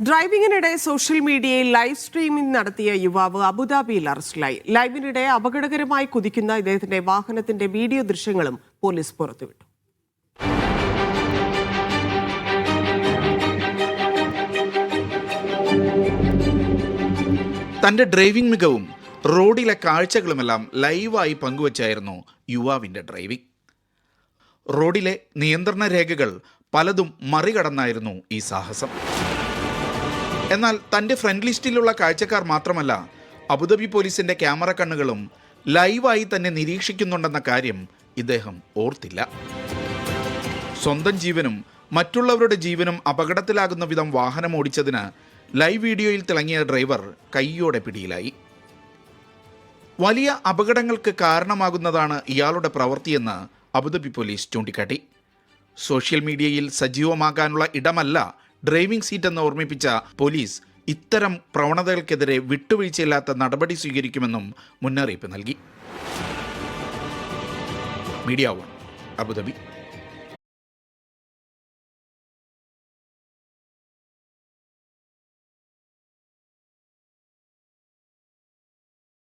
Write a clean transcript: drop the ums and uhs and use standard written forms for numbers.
ഡ്രൈവിംഗിനിടെ social മീഡിയയിൽ live streaming നടത്തിയ യുവാവ് അബുദാബിയിൽ അറസ്റ്റിലായി. ലൈവിനിടെ അപകടകരമായി കുതിക്കുന്ന ഇദ്ദേഹത്തിന്റെ വാഹനത്തിന്റെ വീഡിയോ ദൃശ്യങ്ങളും പോലീസ് പുറത്തുവിട്ടു. തന്റെ ഡ്രൈവിംഗ് മികവും റോഡിലെ കാഴ്ചകളുമെല്ലാം ലൈവായി പങ്കുവച്ചായിരുന്നു യുവാവിന്റെ ഡ്രൈവിംഗ്. റോഡിലെ നിയന്ത്രണ രേഖകൾ പലതും മറികടന്നായിരുന്നു ഈ സാഹസം. എന്നാൽ തൻ്റെ ഫ്രണ്ട് ലിസ്റ്റിലുള്ള കാഴ്ചക്കാർ മാത്രമല്ല, അബുദാബി പോലീസിന്റെ ക്യാമറ കണ്ണുകളും ലൈവായി തന്നെ നിരീക്ഷിക്കുന്നുണ്ടെന്ന കാര്യം ഇദ്ദേഹം ഓർത്തില്ല. സ്വന്തം ജീവനും മറ്റുള്ളവരുടെ ജീവനും അപകടത്തിലാകുന്ന വിധം വാഹനം ഓടിച്ചതിന് ലൈവ് വീഡിയോയിൽ തിളങ്ങിയ ഡ്രൈവർ കൈയോടെ പിടിയിലായി. വലിയ അപകടങ്ങൾക്ക് കാരണമാകുന്നതാണ് ഇയാളുടെ പ്രവൃത്തിയെന്ന് അബുദാബി പോലീസ് ചൂണ്ടിക്കാട്ടി. സോഷ്യൽ മീഡിയയിൽ സജീവമാകാനുള്ള ഇടമല്ല ഡ്രൈവിംഗ് സീറ്റ് എന്ന് ഓർമ്മിപ്പിച്ച പോലീസ് ഇത്തരം പ്രവണതകൾക്കെതിരെ വിട്ടുവീഴ്ചയില്ലാത്ത നടപടി സ്വീകരിക്കുമെന്നും മുന്നറിയിപ്പ് നൽകി. Media 1 Abu Dhabi.